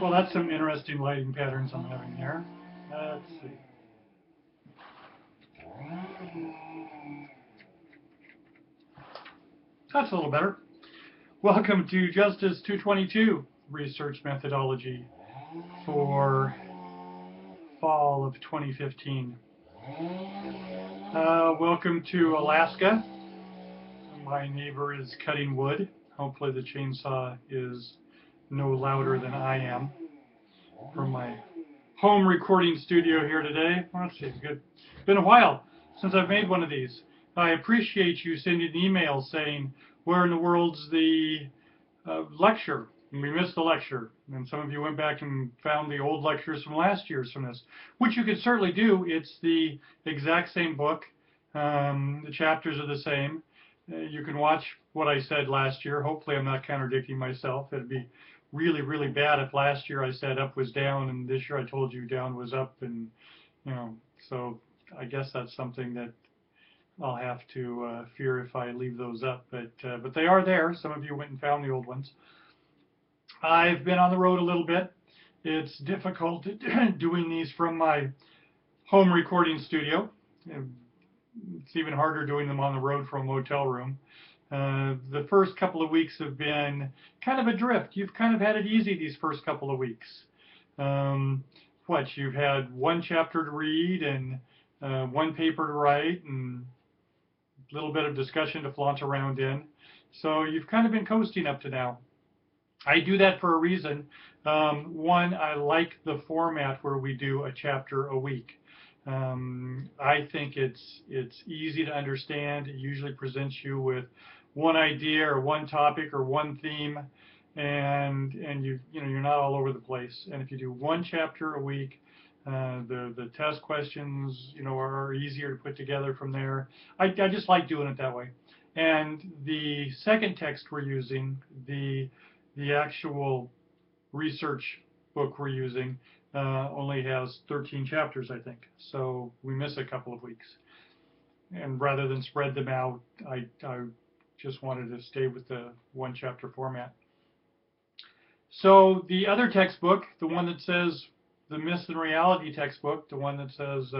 Well, that's some interesting lighting patterns I'm having there. Let's see. That's a little better. Welcome to Justice 222 Research Methodology for fall of 2015. Welcome to Alaska. My neighbor is cutting wood. Hopefully the chainsaw is no louder than I am from my home recording studio here today. Let's see, good. It's been a while since I've made one of these. I appreciate you sending emails saying, where in the world's the lecture? And we missed the lecture. And some of you went back and found the old lectures from last year's from this, which you could certainly do. It's the exact same book. The chapters are the same. You can watch what I said last year. Hopefully I'm not contradicting myself. It'd be really, really bad if last year I said up was down and this year I told you down was up, and so I guess that's something that I'll have to fear if I leave those up, but they are there. Some of you went and found the old ones. I've been on the road a little bit. It's difficult doing these from my home recording studio. It's even harder doing them on the road from a motel room. The first couple of weeks have been kind of a drift. You've kind of had it easy these first couple of weeks. You've had one chapter to read and one paper to write and a little bit of discussion to flaunt around in. So you've kind of been coasting up to now. I do that for a reason. One, I like the format where we do a chapter a week. I think it's easy to understand. It usually presents you with one idea or one topic or one theme, and you're not all over the place. And if you do one chapter a week, the test questions are easier to put together from there. I just like doing it that way. And the second text we're using, the actual research book we're using, only has 13 chapters, I think. So we miss a couple of weeks. And rather than spread them out, I just wanted to stay with the one chapter format. So the other textbook, the one that says the Myths and Reality textbook, the one that says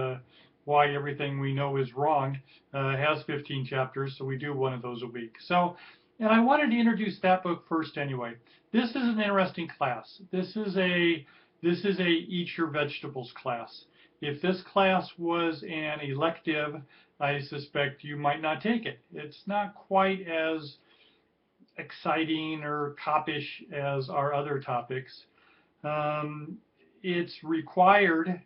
why everything we know is wrong, has 15 chapters, so we do one of those a week. And I wanted to introduce that book first anyway. This is an interesting class. This is a Eat Your Vegetables class. If this class was an elective, I suspect you might not take it. It's not quite as exciting or copish as our other topics. It's required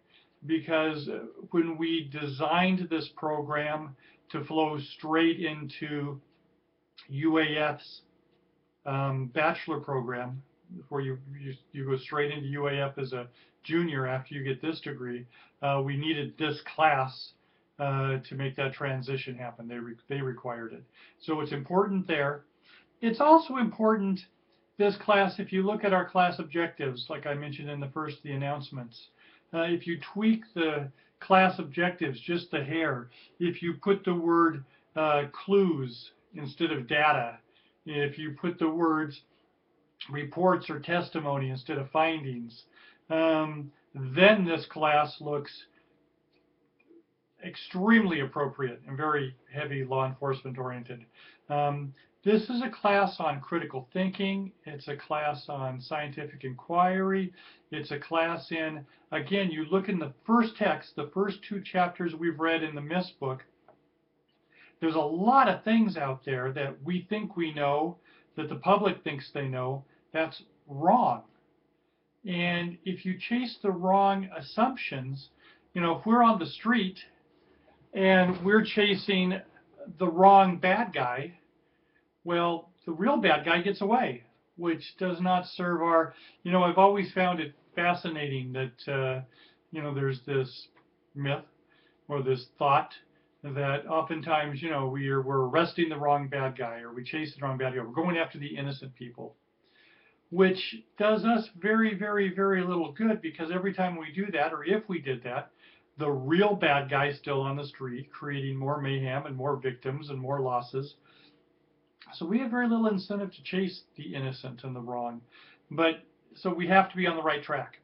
because when we designed this program to flow straight into UAF's bachelor program, where you go straight into UAF as a junior after you get this degree, we needed this class to make that transition happen. They required it. So it's important there. It's also important, this class, if you look at our class objectives, like I mentioned in the first of the announcements, if you tweak the class objectives just a hair, if you put the word clues instead of data, if you put the words reports or testimony instead of findings, then this class looks extremely appropriate and very heavy law enforcement oriented. This is a class on critical thinking. It's a class on scientific inquiry. It's a class in, again, you look in the first text, the first two chapters we've read in the Myths book, there's a lot of things out there that we think we know, that the public thinks they know. That's wrong. And if you chase the wrong assumptions, if we're on the street and we're chasing the wrong bad guy, well, the real bad guy gets away, which does not serve our, I've always found it fascinating that, there's this myth or this thought that oftentimes, we're arresting the wrong bad guy, or we chase the wrong bad guy. We're going after the innocent people, which does us very, very, very little good, because every time we do that, or if we did that, the real bad guy is still on the street, creating more mayhem and more victims and more losses. So we have very little incentive to chase the innocent and the wrong. But So we have to be on the right track.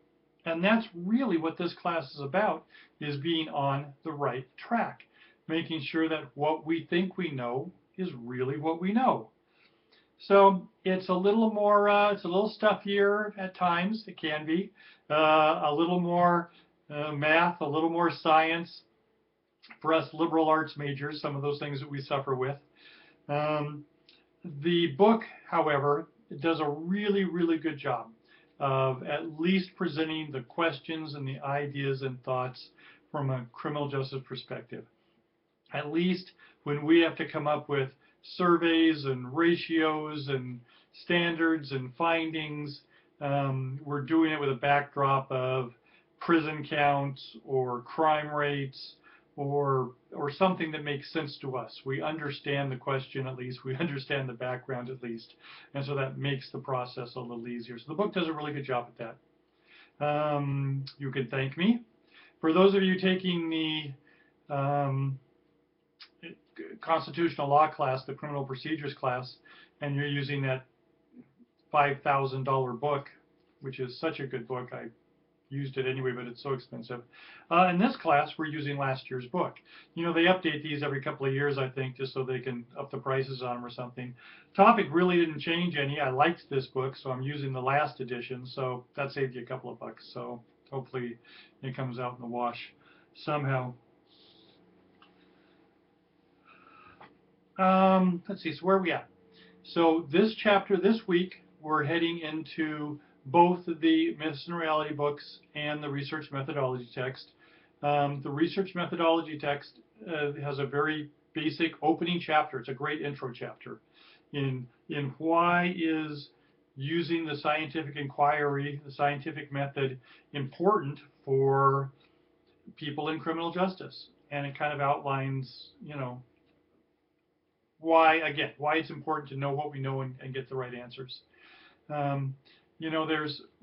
And that's really what this class is about, is being on the right track, making sure that what we think we know is really what we know. So it's a little more, it's a little stuffier at times, it can be, a little more math, a little more science for us liberal arts majors, some of those things that we suffer with. The book, however, does a really, really good job of at least presenting the questions and the ideas and thoughts from a criminal justice perspective. At least when we have to come up with surveys and ratios and standards and findings, we're doing it with a backdrop of prison counts or crime rates or something that makes sense to us. We understand the question at least, we understand the background at least, and so that makes the process a little easier. So the book does a really good job at that. You can thank me. For those of you taking the constitutional law class, the criminal procedures class, and you're using that $5,000 book, which is such a good book. I used it anyway, but it's so expensive. In this class, we're using last year's book. You know, they update these every couple of years, I think, just so they can up the prices on them or something. Topic really didn't change any. I liked this book, so I'm using the last edition, so that saved you a couple of bucks. So hopefully it comes out in the wash somehow. Let's see, so where are we at? So this chapter, this week, we're heading into both the Myths and Reality books and the research methodology text. The research methodology text has a very basic opening chapter. It's a great intro chapter in why is using the scientific inquiry, the scientific method, important for people in criminal justice. And it kind of outlines, you know, why it's important to know what we know and get the right answers. You know,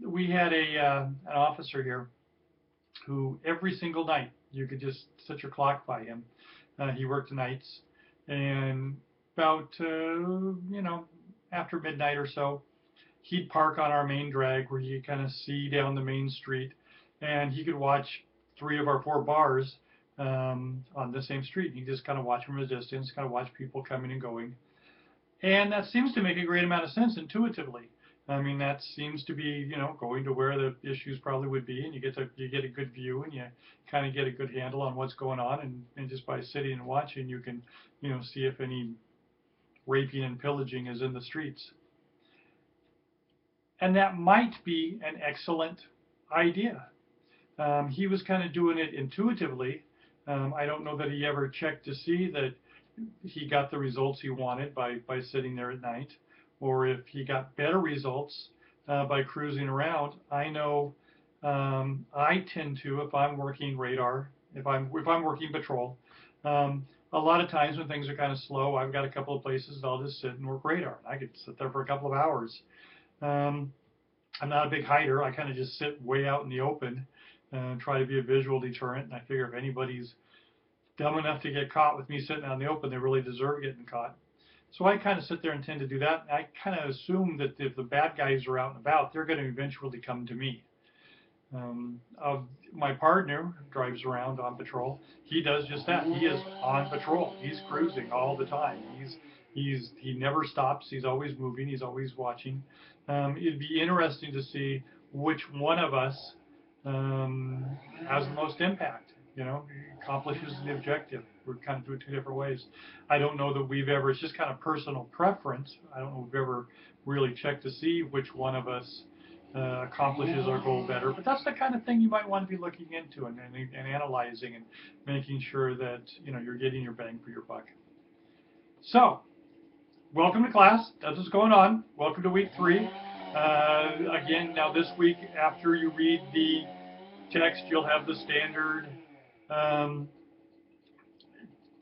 we had an officer here who every single night, you could just set your clock by him. He worked nights, and about, you know, after midnight or so, he'd park on our main drag where you kind of see down the main street, and he could watch 3 of our 4 bars on the same street. You just kind of watch from a distance, kind of watch people coming and going. And that seems to make a great amount of sense intuitively. I mean, that seems to be, you know, going to where the issues probably would be, and you get a good view, and you kind of get a good handle on what's going on, and just by sitting and watching, you can, you know, see if any raping and pillaging is in the streets. And that might be an excellent idea. He was kind of doing it intuitively. I don't know that he ever checked to see that he got the results he wanted by sitting there at night, or if he got better results by cruising around. I know I tend to, if I'm working radar, if I'm working patrol, a lot of times when things are kind of slow, I've got a couple of places that I'll just sit and work radar. I could sit there for a couple of hours. I'm not a big hider. I kind of just sit way out in the open and try to be a visual deterrent. And I figure if anybody's dumb enough to get caught with me sitting out in the open, they really deserve getting caught. So I kind of sit there and tend to do that. And I kind of assume that if the bad guys are out and about, they're going to eventually come to me. My partner drives around on patrol. He does just that. He is on patrol. He's cruising all the time. He never stops. He's always moving. He's always watching. It'd be interesting to see which one of us has the most impact. You know, accomplishes the objective. We're kind of doing 2 different ways. I don't know that we've ever. It's just kind of personal preference. I don't know if we've ever really checked to see which one of us accomplishes our goal better. But that's the kind of thing you might want to be looking into and analyzing and making sure that, you know, you're getting your bang for your buck. So, welcome to class. That's what's going on. Welcome to week 3. Again, now this week, after you read the text, you'll have the standard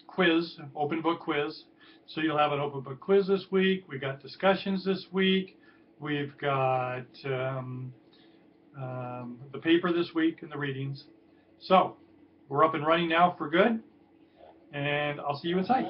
quiz, open book quiz. So you'll have an open book quiz this week. We've got discussions this week. We've got the paper this week and the readings. So we're up and running now for good, and I'll see you inside.